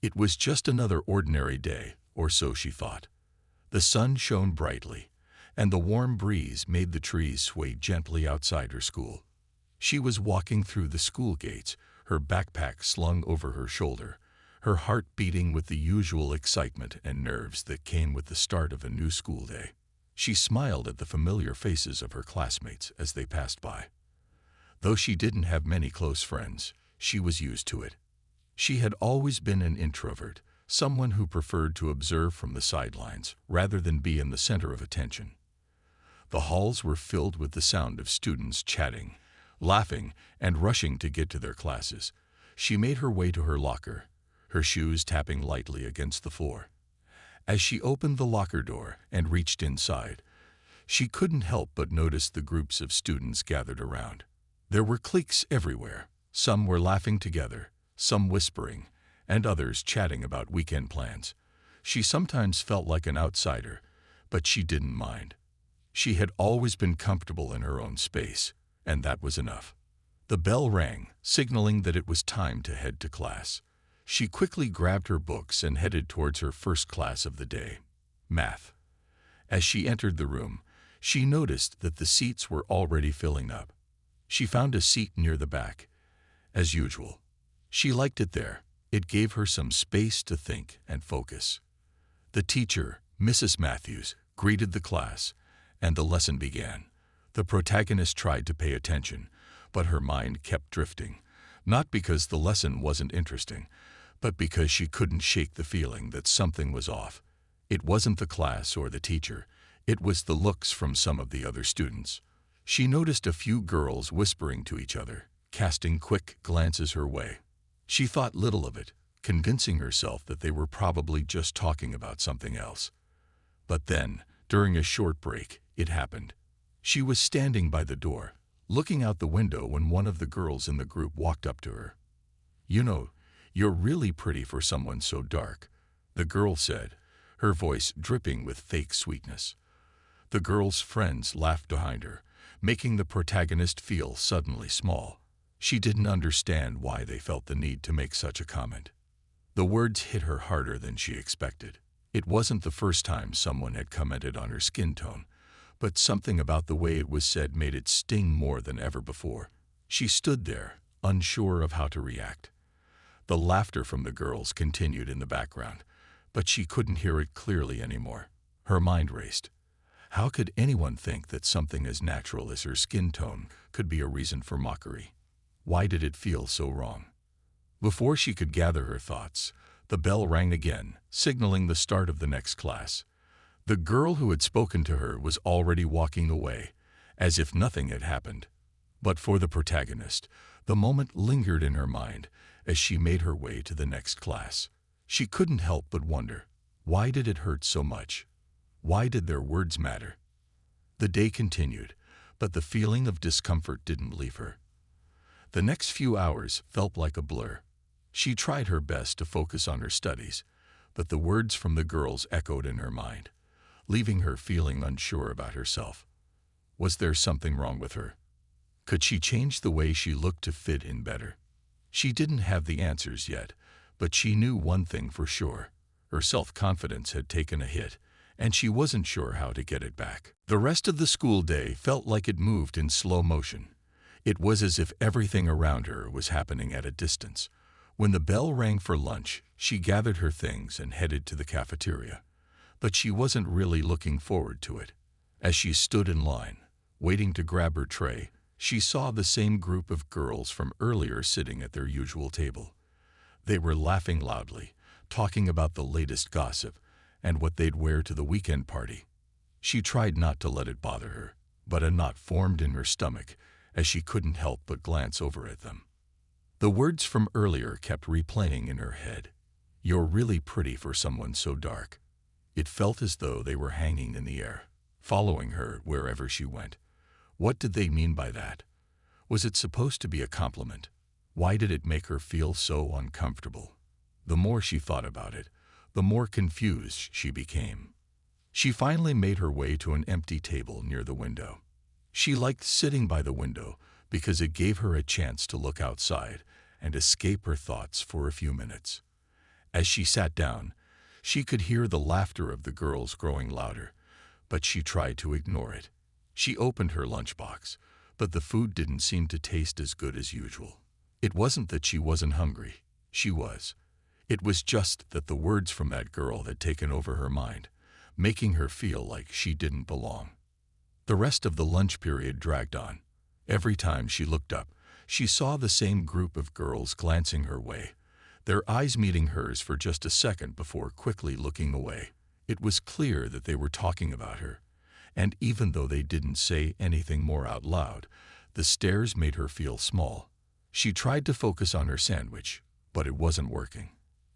It was just another ordinary day, or so she thought. The sun shone brightly, and the warm breeze made the trees sway gently outside her school. She was walking through the school gates, her backpack slung over her shoulder, her heart beating with the usual excitement and nerves that came with the start of a new school day. She smiled at the familiar faces of her classmates as they passed by. Though she didn't have many close friends, she was used to it. She had always been an introvert, someone who preferred to observe from the sidelines rather than be in the center of attention. The halls were filled with the sound of students chatting, laughing, and rushing to get to their classes. She made her way to her locker, her shoes tapping lightly against the floor. As she opened the locker door and reached inside, she couldn't help but notice the groups of students gathered around. There were cliques everywhere. Some were laughing together, some whispering, and others chatting about weekend plans. She sometimes felt like an outsider, but she didn't mind. She had always been comfortable in her own space, and that was enough. The bell rang, signaling that it was time to head to class. She quickly grabbed her books and headed towards her first class of the day, math. As she entered the room, she noticed that the seats were already filling up. She found a seat near the back. As usual, she liked it there. It gave her some space to think and focus. The teacher, Mrs. Matthews, greeted the class, and the lesson began. The protagonist tried to pay attention, but her mind kept drifting, not because the lesson wasn't interesting, but because she couldn't shake the feeling that something was off. It wasn't the class or the teacher, it was the looks from some of the other students. She noticed a few girls whispering to each other, casting quick glances her way. She thought little of it, convincing herself that they were probably just talking about something else. But then, during a short break, it happened. She was standing by the door, looking out the window when one of the girls in the group walked up to her. "You know, you're really pretty for someone so dark," the girl said, her voice dripping with fake sweetness. The girl's friends laughed behind her, making the protagonist feel suddenly small. She didn't understand why they felt the need to make such a comment. The words hit her harder than she expected. It wasn't the first time someone had commented on her skin tone, but something about the way it was said made it sting more than ever before. She stood there, unsure of how to react. The laughter from the girls continued in the background, but she couldn't hear it clearly anymore. Her mind raced. How could anyone think that something as natural as her skin tone could be a reason for mockery? Why did it feel so wrong? Before she could gather her thoughts, the bell rang again, signaling the start of the next class. The girl who had spoken to her was already walking away, as if nothing had happened. But for the protagonist, the moment lingered in her mind as she made her way to the next class. She couldn't help but wonder, why did it hurt so much? Why did their words matter? The day continued, but the feeling of discomfort didn't leave her. The next few hours felt like a blur. She tried her best to focus on her studies, but the words from the girls echoed in her mind, leaving her feeling unsure about herself. Was there something wrong with her? Could she change the way she looked to fit in better? She didn't have the answers yet, but she knew one thing for sure. Her self-confidence had taken a hit, and she wasn't sure how to get it back. The rest of the school day felt like it moved in slow motion. It was as if everything around her was happening at a distance. When the bell rang for lunch, she gathered her things and headed to the cafeteria. But she wasn't really looking forward to it. As she stood in line, waiting to grab her tray, she saw the same group of girls from earlier sitting at their usual table. They were laughing loudly, talking about the latest gossip and what they'd wear to the weekend party. She tried not to let it bother her, but a knot formed in her stomach as she couldn't help but glance over at them. The words from earlier kept replaying in her head. "You're really pretty for someone so dark." It felt as though they were hanging in the air, following her wherever she went. What did they mean by that? Was it supposed to be a compliment? Why did it make her feel so uncomfortable? The more she thought about it, the more confused she became. She finally made her way to an empty table near the window. She liked sitting by the window because it gave her a chance to look outside and escape her thoughts for a few minutes. As she sat down, she could hear the laughter of the girls growing louder, but she tried to ignore it. She opened her lunchbox, but the food didn't seem to taste as good as usual. It wasn't that she wasn't hungry. She was. It was just that the words from that girl had taken over her mind, making her feel like she didn't belong. The rest of the lunch period dragged on. Every time she looked up, she saw the same group of girls glancing her way, their eyes meeting hers for just a second before quickly looking away. It was clear that they were talking about her, and even though they didn't say anything more out loud, the stares made her feel small. She tried to focus on her sandwich, but it wasn't working.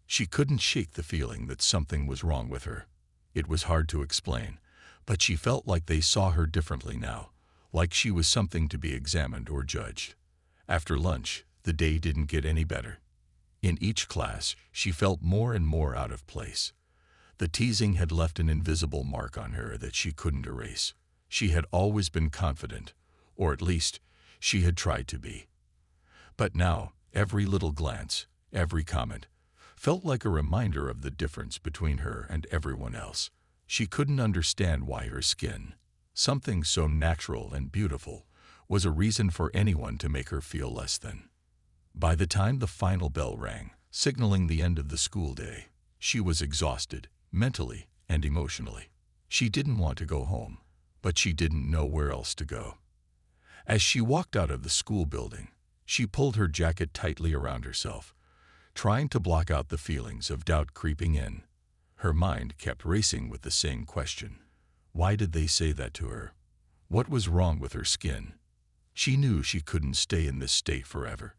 She couldn't shake the feeling that something was wrong with her. It was hard to explain, but she felt like they saw her differently now, like she was something to be examined or judged. After lunch, the day didn't get any better. In each class, she felt more and more out of place. The teasing had left an invisible mark on her that she couldn't erase. She had always been confident, or at least, she had tried to be. But now, every little glance, every comment, felt like a reminder of the difference between her and everyone else. She couldn't understand why her skin, something so natural and beautiful, was a reason for anyone to make her feel less than. By the time the final bell rang, signaling the end of the school day, she was exhausted, mentally and emotionally. She didn't want to go home, but she didn't know where else to go. As she walked out of the school building, she pulled her jacket tightly around herself, trying to block out the feelings of doubt creeping in. Her mind kept racing with the same question. Why did they say that to her? What was wrong with her skin? She knew she couldn't stay in this state forever,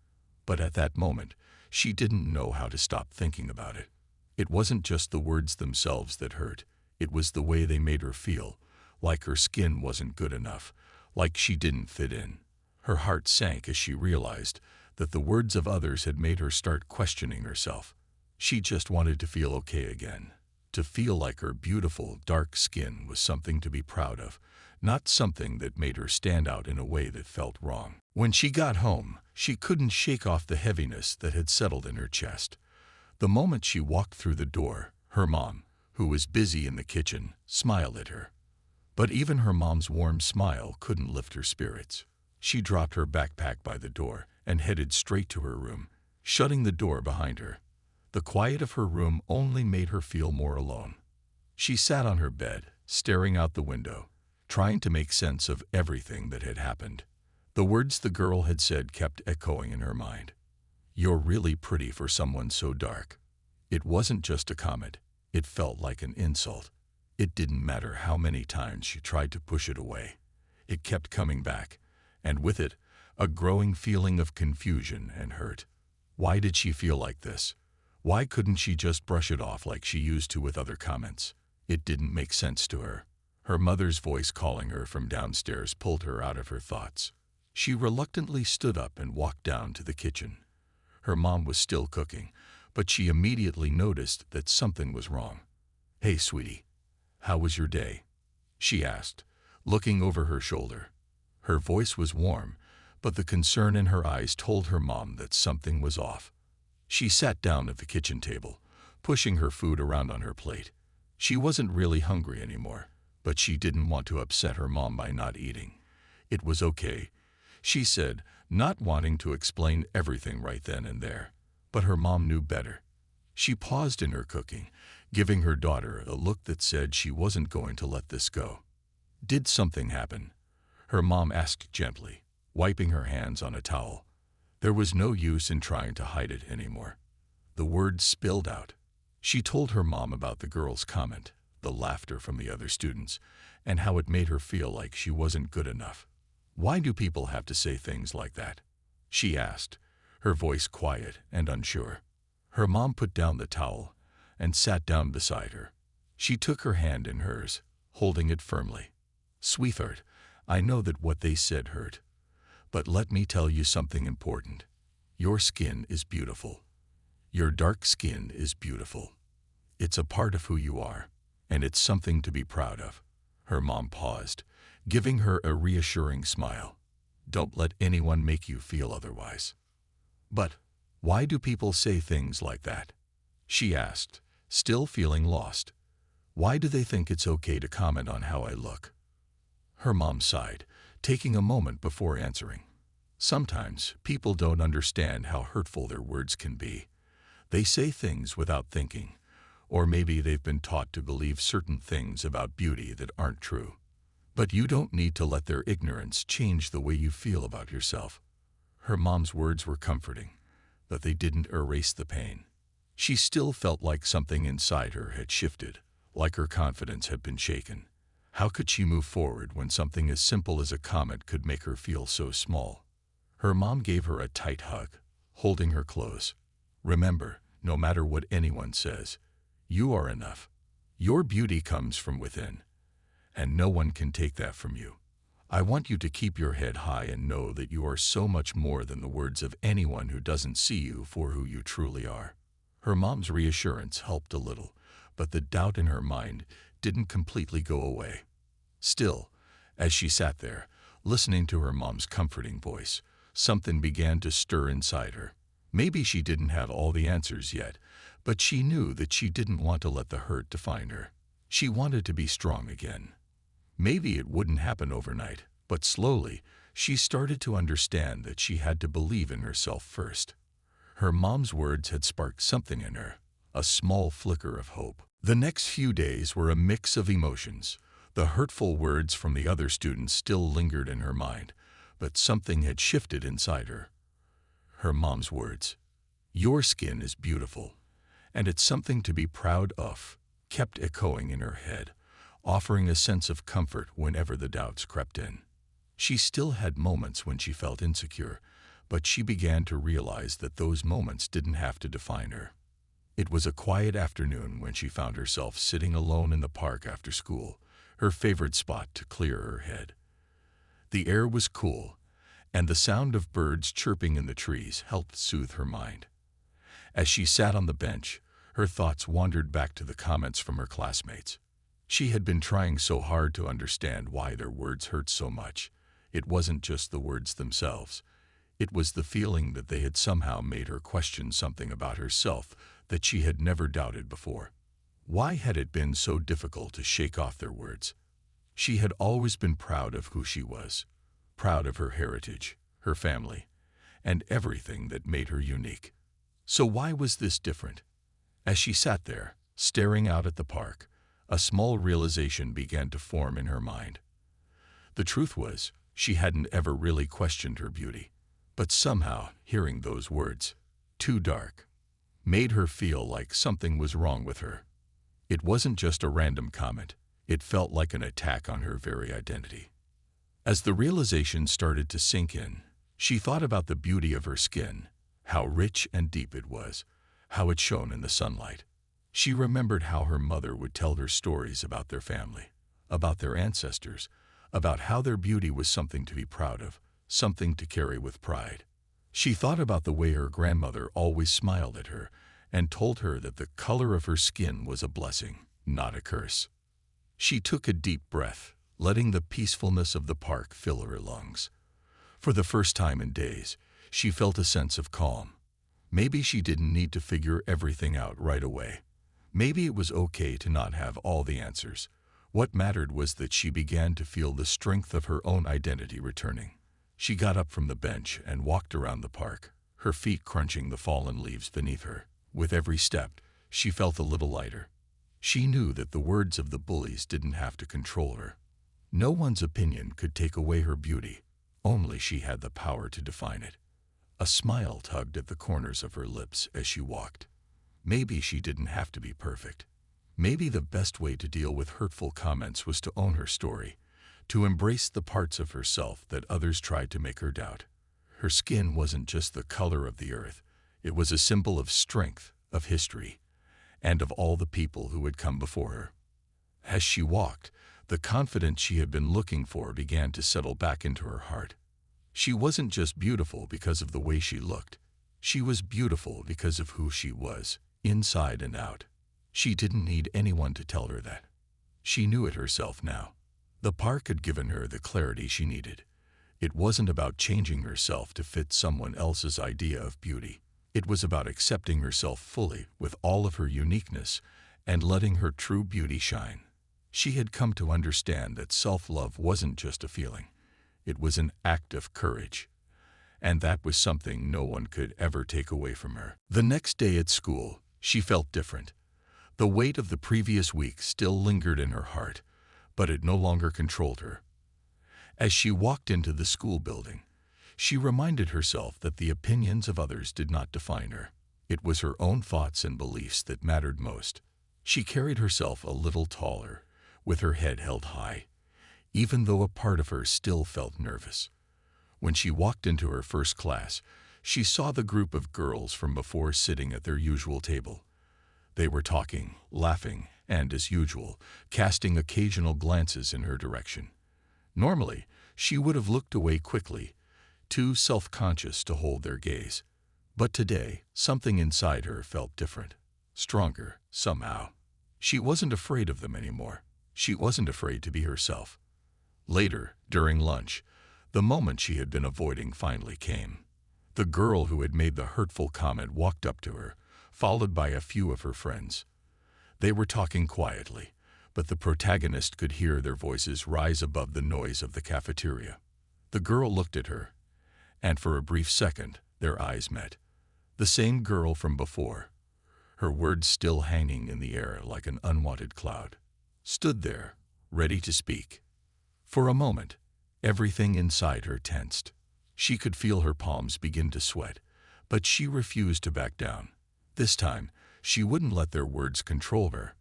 but at that moment, she didn't know how to stop thinking about it. It wasn't just the words themselves that hurt. It was the way they made her feel, like her skin wasn't good enough, like she didn't fit in. Her heart sank as she realized that the words of others had made her start questioning herself. She just wanted to feel okay again, to feel like her beautiful, dark skin was something to be proud of, not something that made her stand out in a way that felt wrong. When she got home, she couldn't shake off the heaviness that had settled in her chest. The moment she walked through the door, her mom, who was busy in the kitchen, smiled at her. But even her mom's warm smile couldn't lift her spirits. She dropped her backpack by the door and headed straight to her room, shutting the door behind her. The quiet of her room only made her feel more alone. She sat on her bed, staring out the window, trying to make sense of everything that had happened. The words the girl had said kept echoing in her mind. "You're really pretty for someone so dark." It wasn't just a comment. It felt like an insult. It didn't matter how many times she tried to push it away. It kept coming back, and with it, a growing feeling of confusion and hurt. Why did she feel like this? Why couldn't she just brush it off like she used to with other comments? It didn't make sense to her. Her mother's voice calling her from downstairs pulled her out of her thoughts. She reluctantly stood up and walked down to the kitchen. Her mom was still cooking, but she immediately noticed that something was wrong. "Hey, sweetie, how was your day?" she asked, looking over her shoulder. Her voice was warm, but the concern in her eyes told her mom that something was off. She sat down at the kitchen table, pushing her food around on her plate. She wasn't really hungry anymore, but she didn't want to upset her mom by not eating. It was okay, she said, not wanting to explain everything right then and there. But her mom knew better. She paused in her cooking, giving her daughter a look that said she wasn't going to let this go. "Did something happen?" her mom asked gently, wiping her hands on a towel. There was no use in trying to hide it anymore. The words spilled out. She told her mom about the girl's comment, the laughter from the other students, and how it made her feel like she wasn't good enough. "Why do people have to say things like that?" she asked, her voice quiet and unsure. Her mom put down the towel and sat down beside her. She took her hand in hers, holding it firmly. "Sweetheart, I know that what they said hurt. But let me tell you something important. Your skin is beautiful. Your dark skin is beautiful. It's a part of who you are, and it's something to be proud of." Her mom paused, giving her a reassuring smile. "Don't let anyone make you feel otherwise." "But why do people say things like that?" she asked, still feeling lost. Why do they think it's okay to comment on how I look? Her mom sighed, taking a moment before answering. Sometimes people don't understand how hurtful their words can be. They say things without thinking, or maybe they've been taught to believe certain things about beauty that aren't true. But you don't need to let their ignorance change the way you feel about yourself. Her mom's words were comforting, but they didn't erase the pain. She still felt like something inside her had shifted, like her confidence had been shaken. How could she move forward when something as simple as a comment could make her feel so small? Her mom gave her a tight hug, holding her close. Remember, no matter what anyone says, you are enough. Your beauty comes from within, and no one can take that from you. I want you to keep your head high and know that you are so much more than the words of anyone who doesn't see you for who you truly are. Her mom's reassurance helped a little, but the doubt in her mind didn't completely go away. Still, as she sat there, listening to her mom's comforting voice, something began to stir inside her. Maybe she didn't have all the answers yet, but she knew that she didn't want to let the hurt define her. She wanted to be strong again. Maybe it wouldn't happen overnight, but slowly, she started to understand that she had to believe in herself first. Her mom's words had sparked something in her, a small flicker of hope. The next few days were a mix of emotions. The hurtful words from the other students still lingered in her mind, but something had shifted inside her. Her mom's words, "Your skin is beautiful, and it's something to be proud of," kept echoing in her head, offering a sense of comfort whenever the doubts crept in. She still had moments when she felt insecure, but she began to realize that those moments didn't have to define her. It was a quiet afternoon when she found herself sitting alone in the park after school, her favorite spot to clear her head. The air was cool, and the sound of birds chirping in the trees helped soothe her mind. As she sat on the bench, her thoughts wandered back to the comments from her classmates. She had been trying so hard to understand why their words hurt so much. It wasn't just the words themselves. It was the feeling that they had somehow made her question something about herself that she had never doubted before. Why had it been so difficult to shake off their words? She had always been proud of who she was, proud of her heritage, her family, and everything that made her unique. So why was this different? As she sat there, staring out at the park, a small realization began to form in her mind. The truth was, she hadn't ever really questioned her beauty. But somehow, hearing those words, "too dark," made her feel like something was wrong with her. It wasn't just a random comment. It felt like an attack on her very identity. As the realization started to sink in, she thought about the beauty of her skin, how rich and deep it was, how it shone in the sunlight. She remembered how her mother would tell her stories about their family, about their ancestors, about how their beauty was something to be proud of, something to carry with pride. She thought about the way her grandmother always smiled at her and told her that the color of her skin was a blessing, not a curse. She took a deep breath, letting the peacefulness of the park fill her lungs. For the first time in days, she felt a sense of calm. Maybe she didn't need to figure everything out right away. Maybe it was okay to not have all the answers. What mattered was that she began to feel the strength of her own identity returning. She got up from the bench and walked around the park, her feet crunching the fallen leaves beneath her. With every step, she felt a little lighter. She knew that the words of the bullies didn't have to control her. No one's opinion could take away her beauty. Only she had the power to define it. A smile tugged at the corners of her lips as she walked. Maybe she didn't have to be perfect. Maybe the best way to deal with hurtful comments was to own her story, to embrace the parts of herself that others tried to make her doubt. Her skin wasn't just the color of the earth. It was a symbol of strength, of history, and of all the people who had come before her. As she walked, the confidence she had been looking for began to settle back into her heart. She wasn't just beautiful because of the way she looked. She was beautiful because of who she was, inside and out. She didn't need anyone to tell her that. She knew it herself now. The park had given her the clarity she needed. It wasn't about changing herself to fit someone else's idea of beauty. It was about accepting herself fully with all of her uniqueness and letting her true beauty shine. She had come to understand that self-love wasn't just a feeling. It was an act of courage. And that was something no one could ever take away from her. The next day at school, she felt different. The weight of the previous week still lingered in her heart, but it no longer controlled her. As she walked into the school building, she reminded herself that the opinions of others did not define her. It was her own thoughts and beliefs that mattered most. She carried herself a little taller, with her head held high, even though a part of her still felt nervous. When she walked into her first class, she saw the group of girls from before sitting at their usual table. They were talking, laughing, and, as usual, casting occasional glances in her direction. Normally, she would have looked away quickly, too self-conscious to hold their gaze. But today, something inside her felt different, stronger, somehow. She wasn't afraid of them anymore. She wasn't afraid to be herself. Later, during lunch, the moment she had been avoiding finally came. The girl who had made the hurtful comment walked up to her, followed by a few of her friends. They were talking quietly, but the protagonist could hear their voices rise above the noise of the cafeteria. The girl looked at her, and for a brief second, their eyes met. The same girl from before, her words still hanging in the air like an unwanted cloud, stood there, ready to speak. For a moment, everything inside her tensed. She could feel her palms begin to sweat, but she refused to back down. This time, she wouldn't let their words control her.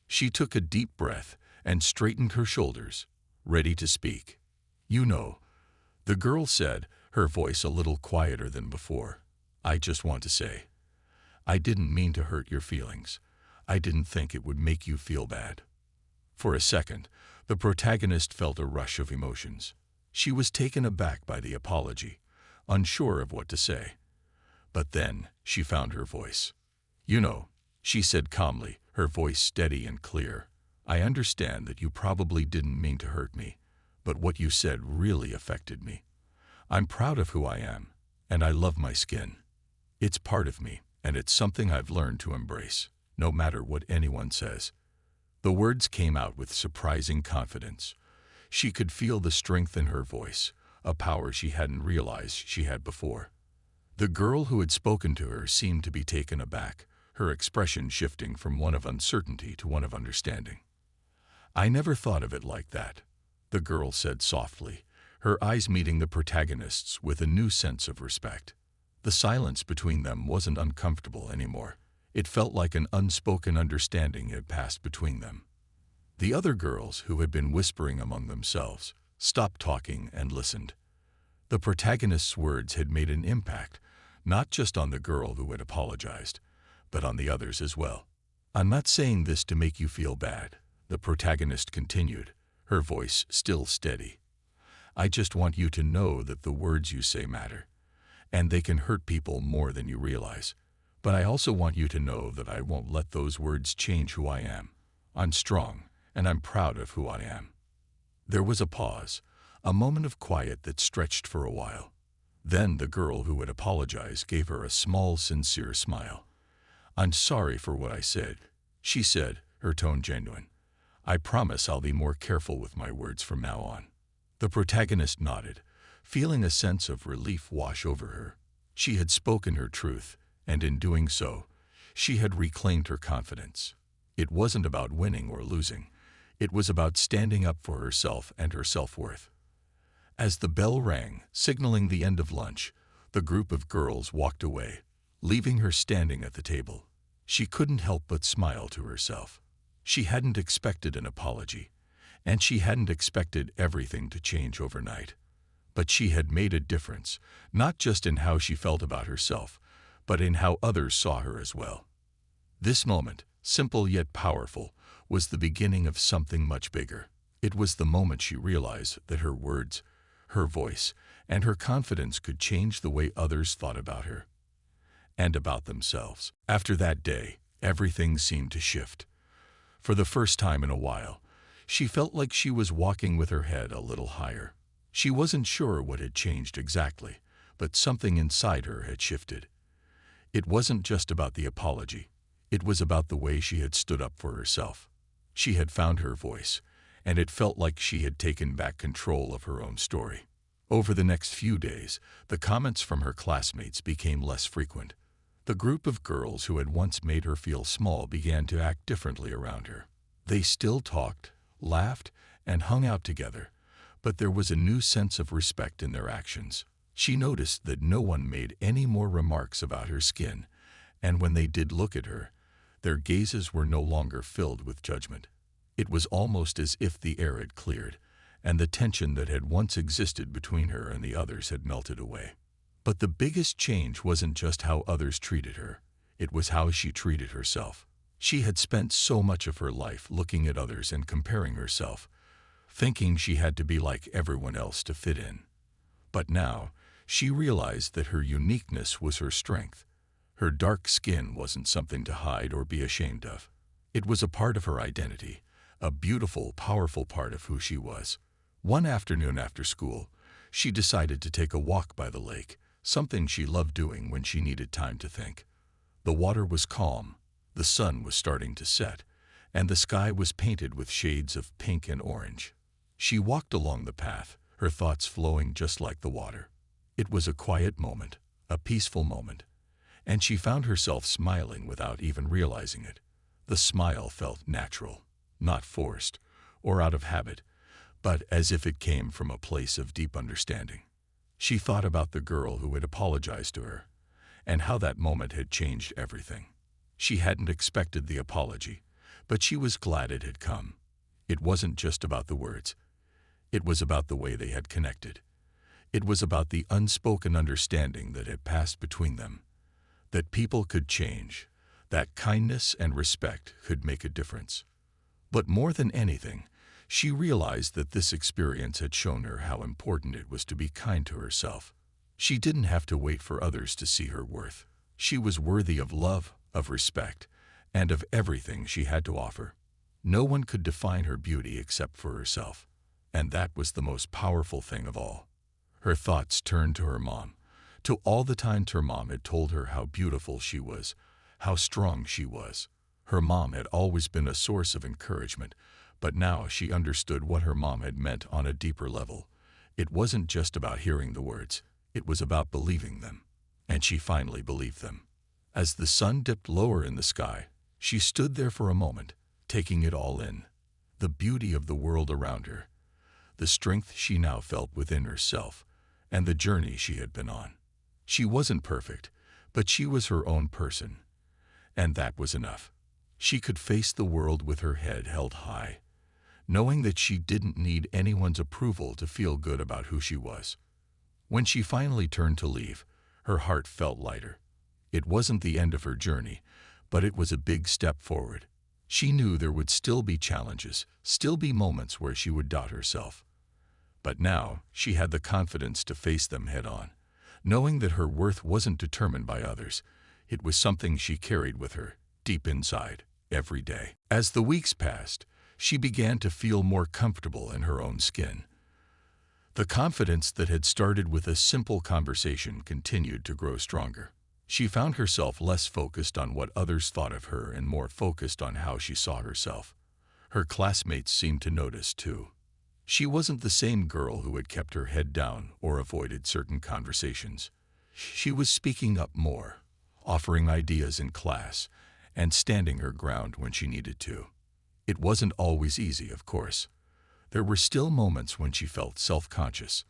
She took a deep breath and straightened her shoulders, ready to speak. "You know," the girl said, her voice a little quieter than before, "I just want to say, I didn't mean to hurt your feelings. I didn't think it would make you feel bad." For a second, the protagonist felt a rush of emotions. She was taken aback by the apology, unsure of what to say. But then she found her voice. "You know," she said calmly, her voice steady and clear, "I understand that you probably didn't mean to hurt me, but what you said really affected me. I'm proud of who I am, and I love my skin. It's part of me, and it's something I've learned to embrace, no matter what anyone says." The words came out with surprising confidence. She could feel the strength in her voice, a power she hadn't realized she had before. The girl who had spoken to her seemed to be taken aback, her expression shifting from one of uncertainty to one of understanding. "I never thought of it like that," the girl said softly, her eyes meeting the protagonist's with a new sense of respect. The silence between them wasn't uncomfortable anymore. It felt like an unspoken understanding had passed between them. The other girls, who had been whispering among themselves, stopped talking and listened. The protagonist's words had made an impact, not just on the girl who had apologized, but on the others as well. "I'm not saying this to make you feel bad," the protagonist continued, her voice still steady. "I just want you to know that the words you say matter, and they can hurt people more than you realize. But I also want you to know that I won't let those words change who I am. I'm strong, and I'm proud of who I am." There was a pause, a moment of quiet that stretched for a while. Then the girl who had apologized gave her a small, sincere smile. "I'm sorry for what I said," she said, her tone genuine. "I promise I'll be more careful with my words from now on." The protagonist nodded, feeling a sense of relief wash over her. She had spoken her truth, and in doing so, she had reclaimed her confidence. It wasn't about winning or losing. It was about standing up for herself and her self-worth. As the bell rang, signaling the end of lunch, the group of girls walked away, leaving her standing at the table. She couldn't help but smile to herself. She hadn't expected an apology, and she hadn't expected everything to change overnight. But she had made a difference, not just in how she felt about herself, but in how others saw her as well. This moment, simple yet powerful, was the beginning of something much bigger. It was the moment she realized that her words, her voice, and her confidence could change the way others thought about her and about themselves. After that day, everything seemed to shift. For the first time in a while, she felt like she was walking with her head a little higher. She wasn't sure what had changed exactly, but something inside her had shifted. It wasn't just about the apology. It was about the way she had stood up for herself. She had found her voice, and it felt like she had taken back control of her own story. Over the next few days, the comments from her classmates became less frequent. The group of girls who had once made her feel small began to act differently around her. They still talked, laughed, and hung out together, but there was a new sense of respect in their actions. She noticed that no one made any more remarks about her skin, and when they did look at her, their gazes were no longer filled with judgment. It was almost as if the air had cleared, and the tension that had once existed between her and the others had melted away. But the biggest change wasn't just how others treated her, it was how she treated herself. She had spent so much of her life looking at others and comparing herself, thinking she had to be like everyone else to fit in. But now, she realized that her uniqueness was her strength. Her dark skin wasn't something to hide or be ashamed of. It was a part of her identity, a beautiful, powerful part of who she was. One afternoon after school, she decided to take a walk by the lake, something she loved doing when she needed time to think. The water was calm, the sun was starting to set, and the sky was painted with shades of pink and orange. She walked along the path, her thoughts flowing just like the water. It was a quiet moment, a peaceful moment, and she found herself smiling without even realizing it. The smile felt natural, not forced or out of habit, but as if it came from a place of deep understanding. She thought about the girl who had apologized to her, and how that moment had changed everything. She hadn't expected the apology, but she was glad it had come. It wasn't just about the words. It was about the way they had connected. It was about the unspoken understanding that had passed between them, that people could change, that kindness and respect could make a difference. But more than anything, she realized that this experience had shown her how important it was to be kind to herself. She didn't have to wait for others to see her worth. She was worthy of love, of respect, and of everything she had to offer. No one could define her beauty except for herself, and that was the most powerful thing of all. Her thoughts turned to her mom, to all the times her mom had told her how beautiful she was, how strong she was. Her mom had always been a source of encouragement, but now she understood what her mom had meant on a deeper level. It wasn't just about hearing the words, it was about believing them. And she finally believed them. As the sun dipped lower in the sky, she stood there for a moment, taking it all in. The beauty of the world around her, the strength she now felt within herself, and the journey she had been on. She wasn't perfect, but she was her own person, and that was enough. She could face the world with her head held high, knowing that she didn't need anyone's approval to feel good about who she was. When she finally turned to leave, her heart felt lighter. It wasn't the end of her journey, but it was a big step forward. She knew there would still be challenges, still be moments where she would doubt herself. But now she had the confidence to face them head on, knowing that her worth wasn't determined by others. It was something she carried with her, deep inside, every day. As the weeks passed, she began to feel more comfortable in her own skin. The confidence that had started with a simple conversation continued to grow stronger. She found herself less focused on what others thought of her and more focused on how she saw herself. Her classmates seemed to notice, too. She wasn't the same girl who had kept her head down or avoided certain conversations. She was speaking up more, offering ideas in class, and standing her ground when she needed to. It wasn't always easy, of course. There were still moments when she felt self-conscious.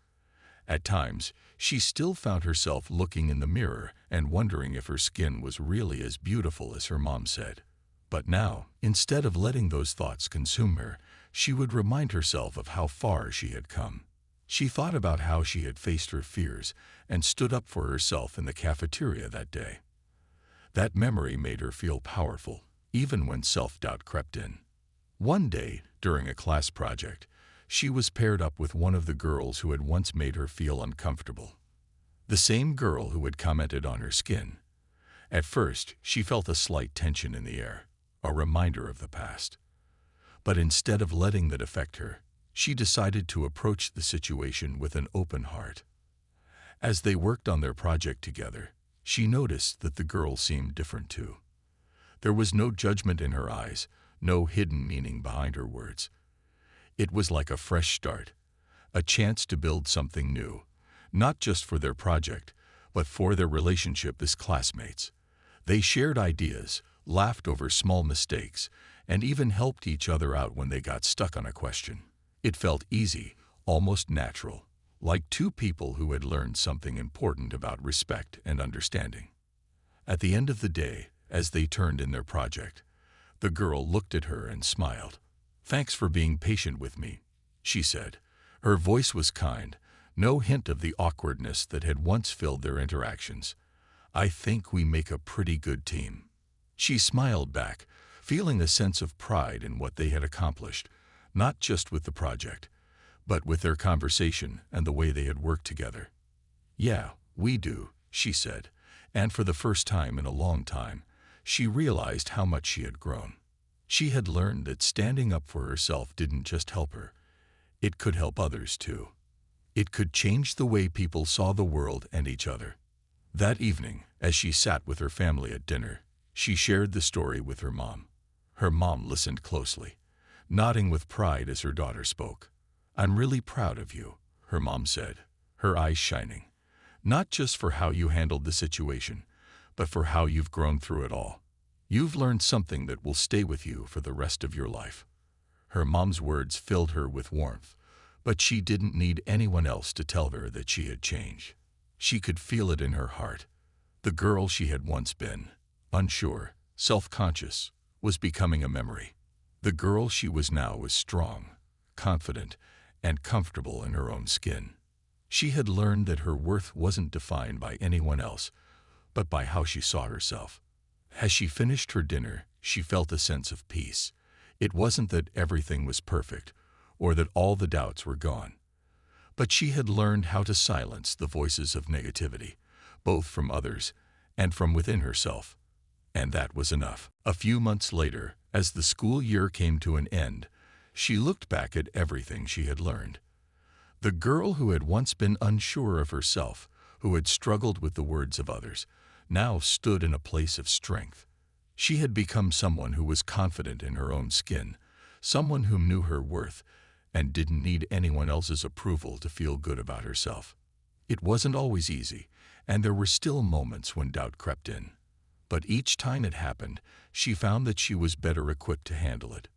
At times, she still found herself looking in the mirror and wondering if her skin was really as beautiful as her mom said. But now, instead of letting those thoughts consume her, she would remind herself of how far she had come. She thought about how she had faced her fears and stood up for herself in the cafeteria that day. That memory made her feel powerful, even when self-doubt crept in. One day, during a class project, she was paired up with one of the girls who had once made her feel uncomfortable. The same girl who had commented on her skin. At first, she felt a slight tension in the air, a reminder of the past. But instead of letting that affect her, she decided to approach the situation with an open heart. As they worked on their project together, She noticed that the girl seemed different too. There was no judgment in her eyes, no hidden meaning behind her words. It was like a fresh start, a chance to build something new, not just for their project, but for their relationship as classmates. They shared ideas, laughed over small mistakes, and even helped each other out when they got stuck on a question. It felt easy, almost natural, like two people who had learned something important about respect and understanding. At the end of the day, as they turned in their project, the girl looked at her and smiled. "Thanks for being patient with me," she said. Her voice was kind, no hint of the awkwardness that had once filled their interactions. "I think we make a pretty good team." She smiled back, feeling a sense of pride in what they had accomplished, not just with the project, but with their conversation and the way they had worked together. "Yeah, we do," she said, and for the first time in a long time, she realized how much she had grown. She had learned that standing up for herself didn't just help her, it could help others too. It could change the way people saw the world and each other. That evening, as she sat with her family at dinner, she shared the story with her mom. Her mom listened closely, nodding with pride as her daughter spoke. "I'm really proud of you," her mom said, her eyes shining, "not just for how you handled the situation, but for how you've grown through it all. You've learned something that will stay with you for the rest of your life." Her mom's words filled her with warmth, but she didn't need anyone else to tell her that she had changed. She could feel it in her heart. The girl she had once been, unsure, self-conscious, was becoming a memory. The girl she was now was strong, confident, and comfortable in her own skin. She had learned that her worth wasn't defined by anyone else, but by how she saw herself. As she finished her dinner, she felt a sense of peace. It wasn't that everything was perfect, or that all the doubts were gone. But she had learned how to silence the voices of negativity, both from others and from within herself. And that was enough. A few months later, as the school year came to an end, she looked back at everything she had learned. The girl who had once been unsure of herself, who had struggled with the words of others, now stood in a place of strength. She had become someone who was confident in her own skin, someone who knew her worth and didn't need anyone else's approval to feel good about herself. It wasn't always easy, and there were still moments when doubt crept in. But each time it happened, she found that she was better equipped to handle it.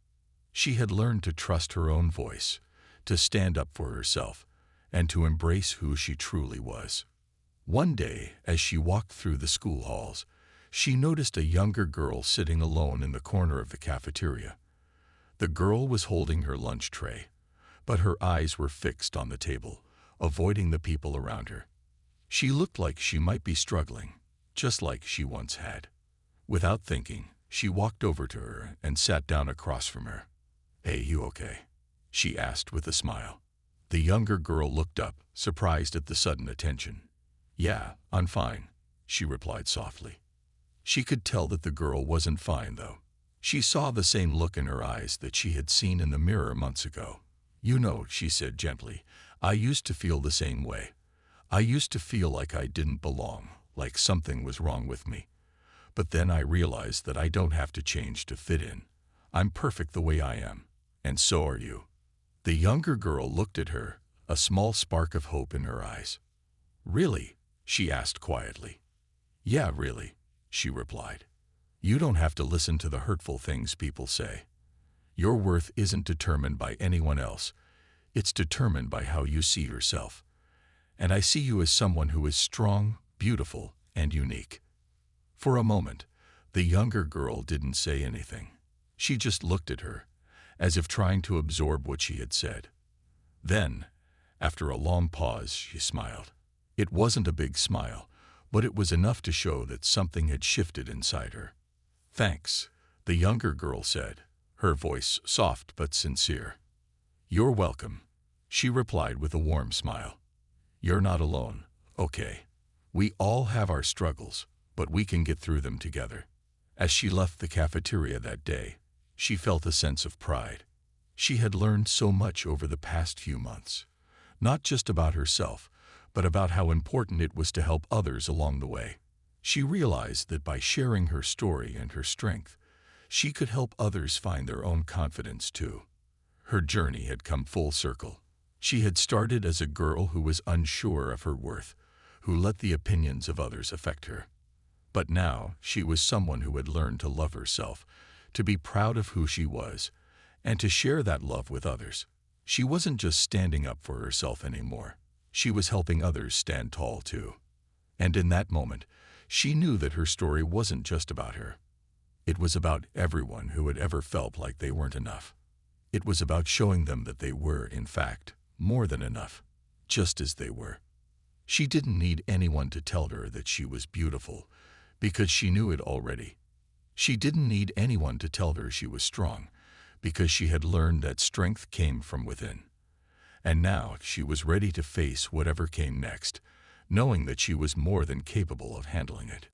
She had learned to trust her own voice, to stand up for herself, and to embrace who she truly was. One day, as she walked through the school halls, she noticed a younger girl sitting alone in the corner of the cafeteria. The girl was holding her lunch tray, but her eyes were fixed on the table, avoiding the people around her. She looked like she might be struggling, just like she once had. Without thinking, she walked over to her and sat down across from her. "Hey, you okay?" she asked with a smile. The younger girl looked up, surprised at the sudden attention. "Yeah, I'm fine," she replied softly. She could tell that the girl wasn't fine, though. She saw the same look in her eyes that she had seen in the mirror months ago. "You know," she said gently, "I used to feel the same way. I used to feel like I didn't belong, like something was wrong with me. But then I realized that I don't have to change to fit in. I'm perfect the way I am, and so are you." The younger girl looked at her, a small spark of hope in her eyes. "Really?" she asked quietly. "Yeah, really," she replied. "You don't have to listen to the hurtful things people say. Your worth isn't determined by anyone else. It's determined by how you see yourself. And I see you as someone who is strong, beautiful, and unique." For a moment, the younger girl didn't say anything. She just looked at her, as if trying to absorb what she had said. Then, after a long pause, she smiled. It wasn't a big smile, but it was enough to show that something had shifted inside her. "Thanks," the younger girl said, her voice soft but sincere. "You're welcome," she replied with a warm smile. "You're not alone, okay? We all have our struggles, but we can get through them together." As she left the cafeteria that day, she felt a sense of pride. She had learned so much over the past few months, not just about herself, but about how important it was to help others along the way. She realized that by sharing her story and her strength, she could help others find their own confidence too. Her journey had come full circle. She had started as a girl who was unsure of her worth, who let the opinions of others affect her. But now she was someone who had learned to love herself, to be proud of who she was, and to share that love with others. She wasn't just standing up for herself anymore. She was helping others stand tall too. And in that moment, she knew that her story wasn't just about her. It was about everyone who had ever felt like they weren't enough. It was about showing them that they were, in fact, more than enough, just as they were. She didn't need anyone to tell her that she was beautiful, because she knew it already. She didn't need anyone to tell her she was strong, because she had learned that strength came from within. And now she was ready to face whatever came next, knowing that she was more than capable of handling it.